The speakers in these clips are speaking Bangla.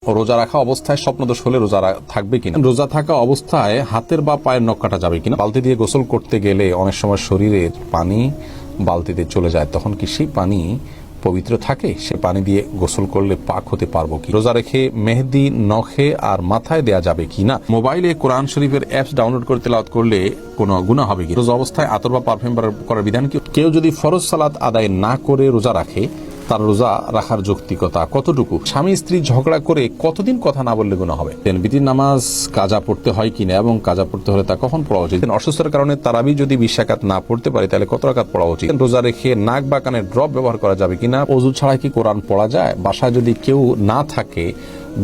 রোজা রাখা অবস্থায় স্বপ্নদোষ হলে রোজা থাকবে কিনা, রোজা থাকা অবস্থায় হাতের বা পায়ের নখ কাটা যাবে কিনা, বালতি দিয়ে গোসল করতে গেলে অনেক সময় শরীরের পানি বালতিতে চলে যায়, তখন কি সেই পানি পবিত্র থাকে? সে পানি দিয়ে গোসল করলে পাক হতে পারবো কি? রোজা রেখে মেহেদি নখে আর মাথায় দেয়া যাবে কি না? মোবাইলে কোরআন শরীফের অ্যাপস ডাউনলোড করে তেলাওয়াত করলে কোনো গুনাহ হবে কি? রোজা অবস্থায় আতর বা পারফিউম করার বিধান কি? কেউ যদি ফরজ সালাত আদায় না করে রোজা রাখে, তার রোজা রাখার যৌক্তিকতা কতটুকু? স্বামী স্ত্রী ঝগড়া করে কতদিন কথা না বললে গুনাহ হবে? বিতির নামাজ কাজা পড়তে হয় কিনা এবং কাজা পড়তে হলে তা কখন পড়া উচিত? অসুস্থতার কারণে তারাবি যদি 20 রাকাত না পড়তে পারে তাহলে কত রাকাত পড়া উচিত? রোজা রেখে নাক বা কানের ড্রপ ব্যবহার করা যাবে কিনা? ওযু ছাড়া কি কোরআন পড়া যায়? বাসায় যদি কেউ না থাকে,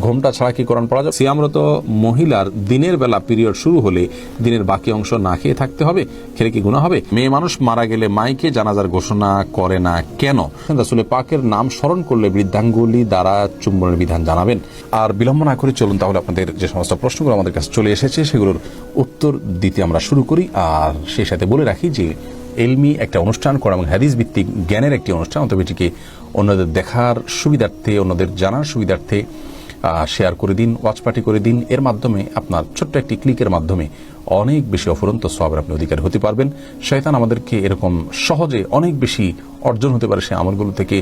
ঘোমটা ছাড়া কি কোরআন পড়া যায়? সিয়ামরত মহিলার দিনের বেলা পিরিয়ড শুরু হলে দিনের বাকি অংশ না খেয়ে থাকতে হবে, খেলে কি গুনাহ হবে? মেয়ে মানুষ মারা গেলে মাইকে জানাজার ঘোষণা করে না কেন? রাসূলের পাকের নাম স্মরণ করলে বৃদ্ধাঙ্গুলি দ্বারা চুম্বনের বিধান জানাবেন। আর বিলম্ব না করে চলুন তাহলে আপনাদের যে সমস্ত প্রশ্নগুলো আমাদের কাছে চলে এসেছে সেগুলোর উত্তর দিতে আমরা শুরু করি। আর সেই সাথে বলে রাখি যে এলমি একটা অনুষ্ঠান, কোরআন এবং হাদিস ভিত্তিক জ্ঞানের একটি অনুষ্ঠান, অতএব এটিকে অন্যদের দেখার সুবিধার্থে, অন্যদের জানার সুবিধার্থে শেয়ার করে দিন, ওয়াচ পার্টি করে দিন। এর মাধ্যমে আপনার ছোট্ট একটি ক্লিকের মাধ্যমে অনেক বেশি অফুরন্ত সওয়াবের আপনি অধিকারী হতে পারবেন। শয়তান আমাদেরকে এরকম সহজে অনেক বেশি অর্জন হতে পারে সে আমলগুলো থেকে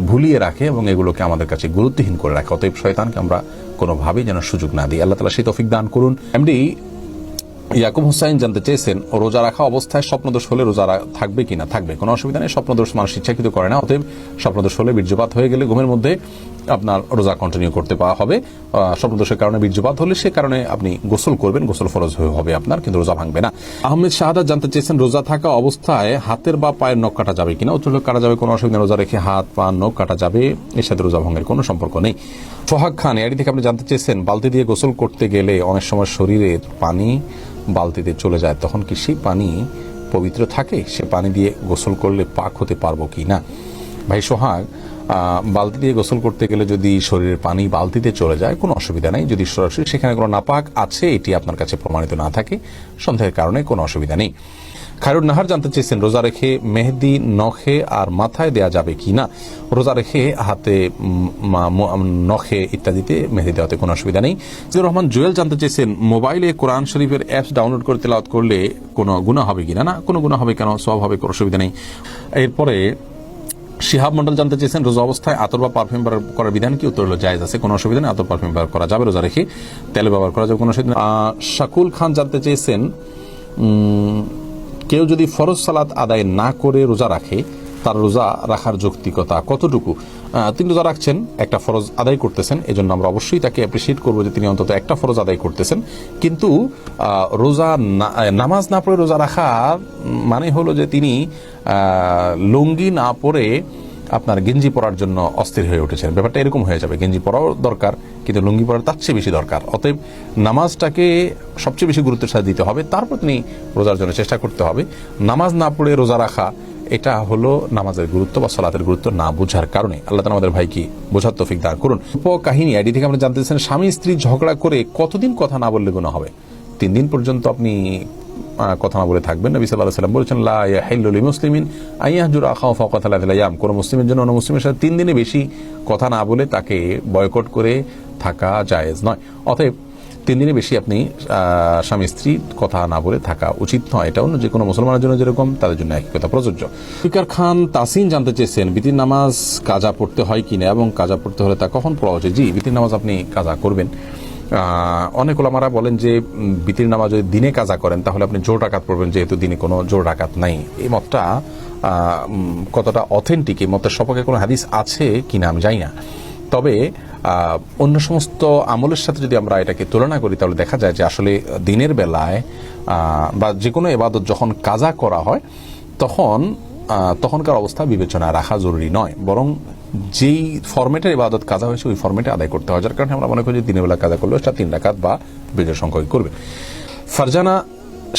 ভুলিয়ে রাখে এবং এগুলোকে আমাদের কাছে গুরুত্বহীন করে রাখে। অতএব শয়তানকে আমরা কোনোভাবেই যেন সুযোগ না দিই। আল্লাহ তাআলা সেই তৌফিক দান করুন। এমডি ইয়াকুব হোসাইন জানতে চেয়েছেন, রোজা রাখা অবস্থায় স্বপ্নদোষ হলে রোজা থাকবে কিনা? থাকবে, কোনো অসুবিধা নেই। স্বপ্নদোষ মানুষ ইচ্ছাকৃত করে না, অতএব স্বপ্নদোষ হলে বীর্যপাত হয়ে গেলে ঘুমের মধ্যে আপনার রোজা কন্টিনিউ করতে পারা হবে। স্বপ্নদোষের কারণে বীর্যপাত হলে সে কারণে আপনি গোসল করবেন, গোসল ফরজ হবে আপনার, কিন্তু রোজা ভাঙবে না। আহমেদ শাহাদাত জানতে চেয়েছেন, রোজা থাকা অবস্থায় হাতের বা পায়ের নখ কাটা যাবে কিনা? উত্তর কাটা যাবে, কোনো অসুবিধা। রোজা রেখে হাত পা নখ কাটা যাবে, এর সাথে রোজা ভাঙের কোনো সম্পর্ক নেই। সোহাগ খান এডি থেকে আপনি জানতে চেয়েছেন, বালতি দিয়ে গোসল করতে গেলে অনেক সময় শরীরের পানি বালতিতে চলে যায়, তখন কি সেই পানি পবিত্র থাকে? সে পানি দিয়ে গোসল করলে পাক হতে পারবো কি না? ভাই সোহাগ, বালতি দিয়ে গোসল করতে গেলে যদি শরীরের পানি বালতিতে চলে যায় কোনো অসুবিধা নেই। যদি সরাসরি সেখানে কোনো নাপাক আছে এটি আপনার কাছে প্রমাণিত না থাকে, সন্দেহের কারণে কোনো অসুবিধা নেই। খায়রুন নাহার জানতে চেয়েছেন, রোজা রেখে মেহেদি নখে আর মাথায় দেয়া যাবে কি না? রোজা রেখে হাতে, নখে ইত্যাদিতে মেহেদি দেওয়াতে কোনো অসুবিধা নেই। জিয়াউর রহমান জুয়েল জানতে চেয়েছেন, মোবাইলে কোরআন শরীফের অ্যাপস ডাউনলোড করে তেলাওয়াত করলে কোনো গুনাহ হবে কিনা? না, কোনো গুনাহ হবে কেন, সওয়াব হবে, কোনো অসুবিধা নেই। এরপরে শিহাব মন্ডল জানতে চেয়েছেন, রোজা অবস্থায় আতর বা পারফিউম করার বিধান কি? উত্তর হলো জায়েজ আছে, কোনো অসুবিধা নেই। আতর পারফিউম ব্যবহার করা যাবে, রোজা রেখে তেল ব্যবহার করা যাবে, কোনো অসুবিধা নেই। শাকুল খান জানতে চেয়েছেন, কেউ যদি ফরজ সালাত আদায় না করে রোজা রাখে, তার রোজা রাখার যৌক্তিকতা কতটুকু? তিনি রোজা রাখছেন, একটা ফরজ আদায় করতেছেন, এজন্য আমরা অবশ্যই তাকে অ্যাপ্রিসিয়েট করবো যে তিনি অন্তত একটা ফরজ আদায় করতেছেন। কিন্তু রোজা নামাজ না পড়ে রোজা রাখা মানে হলো যে তিনি লুঙ্গি না পরে আপনার গেঞ্জি পরার জন্য অস্থির হয়ে উঠেছেন। ব্যাপারটা এরকম হয়ে যাবে, গেঞ্জি পরাও দরকার কিন্তু লুঙ্গি পরার তার চেয়ে বেশি দরকার। অতএব নামাজটাকে সবচেয়ে বেশি গুরুত্বের সাথে দিতে হবে, তারপর তিনি রোজার জন্য চেষ্টা করতে হবে। নামাজ না পড়ে রোজা রাখা এটা হলো নামাজের গুরুত্ব বা সালাতের গুরুত্ব না বোঝার কারণে। আল্লাহ তাআলা আমাদের ভাইকে বোঝার তৌফিক দান করুন। কাহিনী আইডি থেকে আমরা জানতে চাচ্ছেন, স্বামী স্ত্রী ঝগড়া করে কতদিন কথা না বললে গুনাহ হবে? 3 দিন পর্যন্ত আপনি কথা না বলে থাকবেন। নবী সাল্লাল্লাহু আলাইহি ওয়াসাল্লাম বলেছেন, লা ইয়াহিল্লু লিমুসলিমিন আইয়াহজুরা আখাহু ফাওকা 3 আইয়াম। কোন মুসলিমের জন্য অন্য মুসলিমের সাথে 3 দিনে বেশি কথা না বলে তাকে বয়কট করে থাকা জায়েজ নয়। অতএব 3 দিনে বেশি আপনি স্বামী স্ত্রী কথা না বলে থাকা উচিত নয়। এটা অন্য যে কোনো মুসলমানের জন্য যেরকম, তাদের জন্য একই কথা প্রযোজ্য। ফিকার খান তাসিন জানতে চেয়েছেন, বিতির নামাজ কাজা পড়তে হয় কিনা এবং কাজা পড়তে হলে তা কখন পড়া উচিত? জি, বিতির নামাজ আপনি কাজা করবেন। অনেক ওলামারা বলেন যে বিতির নামাজ যদি দিনে কাজা করেন তাহলে আপনি জোর রাকাত পড়বেন, যেহেতু দিনে কোনো জোর রাকাত নাই। এই মতটা কতটা অথেন্টিক, এই মতের সপক্ষে কোনো হাদিস আছে কিনা আমি জানি না। তবে অন্য সমস্ত আমলের সাথে যদি আমরা এটাকে তুলনা করি তাহলে দেখা যায় যে আসলে দিনের বেলায় বা যে কোনো ইবাদত যখন কাজা করা হয় তখনকার অবস্থা বিবেচনায় রাখা জরুরি নয়, বরং যেই ফরম্যাটের ইবাদত কাজা হয়েছে ওই ফরম্যাটে আদায় করতে হয়। যার কারণে আমরা মনে করি যে দিনের বেলা কাজা করলে সেটা 3 রাকাত বা বিজয় সংখ্যক করবে। ফারজানা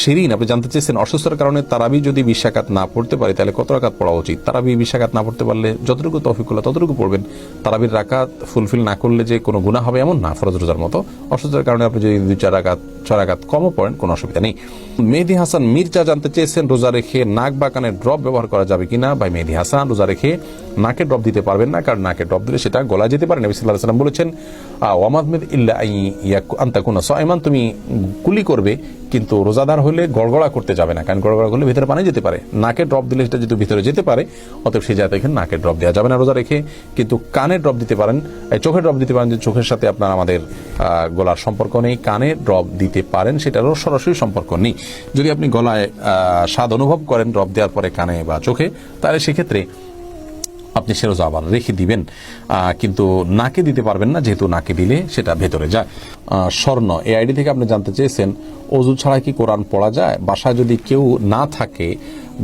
শিরিন আপনি জানতে চেয়েছেন, অসুস্থতার কারণে তারাবি যদি 20 রাকাত না পড়তে পারে তাহলে কত রাকাত পড়া উচিত? তারাবি 20 রাকাত না পড়তে পারলে যতটুকু তৌফিকুল্লাহ ততটুকু পড়বেন। তারাবির রাকাত ফুলফিল না করলে যে কোনো গুনাহ হবে এমন না, ফরজ রোজার মতো। অসুস্থতার কারণে আপনি যদি 2-4 রাকাত 6 রাকাত কমও পড়েন, কোনো অসুবিধা নেই। মেহেদী হাসান মির্জা জানতে চেয়েছেন রোজা রেখে নাক বা কানের ড্রপ ব্যবহার করা যাবে কিনা। ভাই মেহেদী হাসান, রোজা রেখে নাকে ড্রপ দিতে পারবেন না, কারণ নাকে ড্রপ দিলে সেটা গলায় যেতে পারে। নবী সাল্লাল্লাহু আলাইহি ওয়াসাল্লাম বলেছেন ওয়ামাদমিদ ইল্লা আন তাকুনা সাইমান, তুমি কুলি করবে কিন্তু রোজাদার হলে গড়গড়া করতে যাবে না, কারণ গড়গড়া করলে ভিতরে পানি যেতে পারে। নাকে ড্রপ দিলে সেটা যেহেতু ভিতরে যেতে পারে, অতএব সেই জায়গায় এখানে নাকে ড্রপ দেওয়া যাবে না রোজা রেখে। কিন্তু কানে ড্রপ দিতে পারেন, চোখে ড্রপ দিতে পারেন, যে চোখের সাথে আপনার আমাদের গলার সম্পর্ক নেই, কানে ড্রপ দিতে পারেন, সেটারও সরাসরি সম্পর্ক নেই। যদি আপনি গলায় স্বাদ অনুভব করেন ড্রপ দেওয়ার পরে কানে বা চোখে, তাহলে সেক্ষেত্রে আপনি সে রোজা আবার রেখে দিবেন, কিন্তু নাকে দিতে পারবেন না, যেহেতু নাকে দিলে সেটা ভেতরে যায়। স্বর্ণ এই আইডি থেকে আপনি জানতে চেয়েছেন ওযু ছাড়া কি কোরআন পড়া যায়? বাসায় যদি কেউ না থাকে,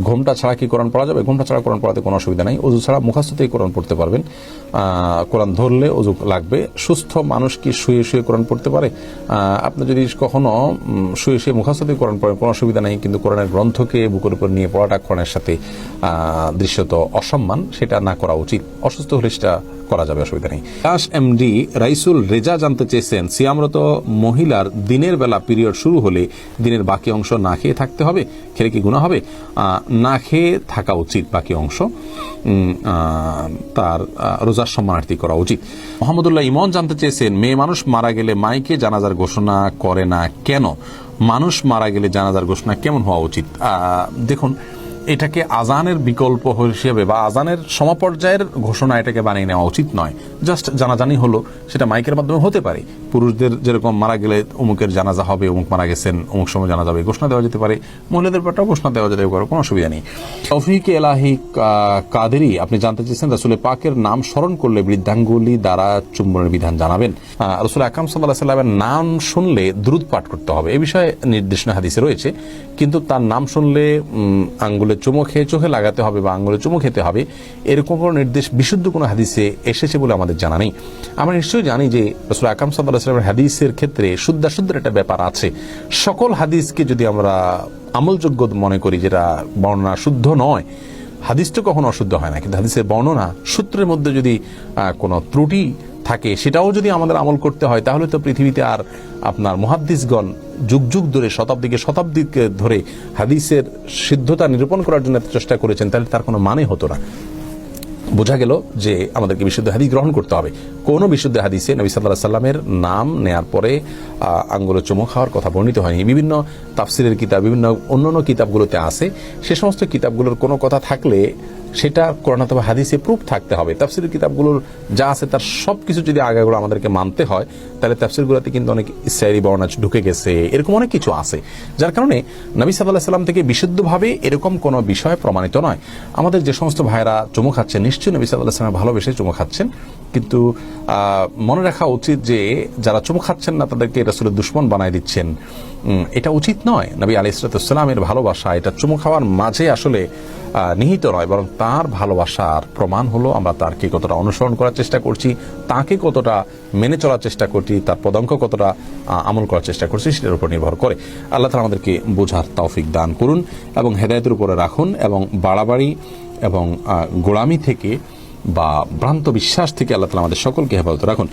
ঘোমটা ছাড়া কি কোরআন পড়া যাবে? ঘোমটা ছাড়া কোরআন পড়াতে কোনো অসুবিধা নাই। ওযু ছাড়া মুখস্থতেই কোরআন পড়তে পারবেন। কোরআন ধরলে ওযু লাগবে। সুস্থ মানুষ কি শুয়ে শুয়ে কোরআন পড়তে পারে? আপনি যদি কখনো শুয়ে শুয়ে মুখস্থতেই কোরআন পড়েন, কোনো অসুবিধা নেই, কিন্তু কোরআনের গ্রন্থকে বুকের উপর নিয়ে পড়াটা কোরআনের সাথে দৃশ্যত অসম্মান, সেটা না করা উচিত। অসুস্থ হলে সেটা করা যাবে, অসুবিধা নেই। এমডি রাইসুল রেজা জানতে চেয়েছেন সিয়ামরত মহিলার দিনের বেলা পিরিয়ড শুরু হলে দিনের বাকি অংশ না খেয়ে থাকতে হবে, খেলে কি গুনাহ হবে? না খেয়ে থাকা উচিত বাকি অংশ, তার রোজার সম্মানার্থী করা উচিত। মোহাম্মদুল্লাহ ইমন জানতে চেয়েছেন মেয়ে মানুষ মারা গেলে মাইকে জানাজার ঘোষণা করে না কেন? মানুষ মারা গেলে জানাজার ঘোষণা কেমন হওয়া উচিত? দেখুন, এটাকে আজানের বিকল্প হিসেবে বা আজানের সমপর্যায়ের ঘোষণা এটাকে বানিয়ে নেওয়া উচিত নয়। জাস্ট জানাজানি হলো, সেটা মাইকের মাধ্যমে হতে পারে। পুরুষদের যেরকম মারা গেলে অমুকের জানাজা হবে, অমুক মারা গেছেন, অমুক সময় জানা যাবে, ঘোষণা দেওয়া যেতে পারে। মহিলাদের ব্যাপারটাও ঘোষণা দেওয়া যেতে পারে, কোনো অসুবিধা নেই। তৌফিক এলাহি কাদেরি আপনি জানতে চেয়েছেন রাসূল পাকের নাম স্মরণ করলে বৃদ্ধাঙ্গুলি দ্বারা চুম্বনের বিধান জানাবেন। রাসূল আকরাম সাল্লাল্লাহু আলাইহি ওয়াসাল্লামের নাম শুনলে দুরূদ পাঠ করতে হবে, এ বিষয়ে নির্দেশনা হাদিসে রয়েছে। কিন্তু তার নাম শুনলে আঙ্গুলে চুমো খেয়ে চোখে লাগাতে হবে বা আঙ্গুলে চুমো খেতে হবে, এরকম কোনো নির্দেশ বিশুদ্ধ কোনো হাদিসে এসেছে বলে আমাদের জানা নেই। আমরা নিশ্চয়ই জানি যে রাসূল আকরাম সাল্লাল্লাহু আলাইহি ওয়াসাল্লামের হাদিসের ক্ষেত্রে শুদ্ধাশুদ্ধের একটা ব্যাপার আছে। সকল হাদিসকে যদি আমরা আমলযোগ্য মনে করি, যেটা বর্ণনা শুদ্ধ নয়, হাদিস তো কখনো অশুদ্ধ হয় না, কিন্তু হাদিসের বর্ণনা সূত্রের মধ্যে যদি কোনো ত্রুটি থাকে, সেটাও যদি আমাদের আমল করতে হয়, তাহলে তো পৃথিবীতে আর আপনার মুহাদ্দিসগণ যুগ যুগ ধরে শতাব্দী ধরে হাদিসের সিদ্ধতা নিরূপণ করার জন্য চেষ্টা করেছেন, তাহলে তার কোনো মানে হতো না। বোঝা গেল যে আমাদেরকে বিশুদ্ধ হাদিস গ্রহণ করতে হবে। কোন বিশুদ্ধ হাদিসে নবী সাল্লাল্লাহু আলাইহি সাল্লামের নাম নেয়ার পরে আঙ্গুলে চুমু খাওয়ার কথা বর্ণিত হয়নি। বিভিন্ন তাফসিরের কিতাব, বিভিন্ন অন্যান্য কিতাবগুলোতে আছে। সে সমস্ত কিতাবগুলোর কোনো কথা থাকলে সেটা কোরআন অথবা হাদিসে প্রুফ থাকতে হবে। তাফসিরের কিতাবগুলোর যা আছে তার সবকিছু যদি আগাগোড়া আমাদেরকে মানতে হয়, তাহলে তাফসিরগুলোতে কিন্তু অনেক ইসরাঈলী বর্ণনা ঢুকে গেছে, এরকম অনেক কিছু আছে, যার কারণে নবী সাল্লাল্লাহু আলাইহি সাল্লাম থেকে বিশুদ্ধভাবে এরকম কোনো বিষয় প্রমাণিত নয়। আমাদের যে সমস্ত ভাইরা চুমু খাচ্ছেন, নিশ্চয়ই নবী সাল্লাল্লাহু আলাইহি সাল্লাম ভালোবেসে চুমু খাচ্ছেন, কিন্তু মনে রাখা উচিত যে যারা চুমু খাচ্ছেন না তাদেরকে রাসূলের দুশমন বানায় দিচ্ছেন, এটা উচিত নয়। নবী আলাইহিস সালামের ভালোবাসা এটা চুমু খাওয়ার মাঝে আসলে নিহিত নয়, বরং তার ভালোবাসার প্রমাণ হলো আমরা তারকে কতটা অনুসরণ করার চেষ্টা করছি, তাকে কতটা মেনে চলার চেষ্টা করছি, তার পদাঙ্ক কতটা আমল করার চেষ্টা করছি, সেটার উপর নির্ভর করে। আল্লাহ তাআলা আমাদেরকে বোঝার তৌফিক দান করুন এবং হেদায়েতের উপরে রাখুন, এবং বাড়াবাড়ি এবং গোলামি থেকে বা ভ্রান্ত বিশ্বাস থেকে আল্লাহ তাআলা আমাদের সকলকে হেফাজত রাখুন।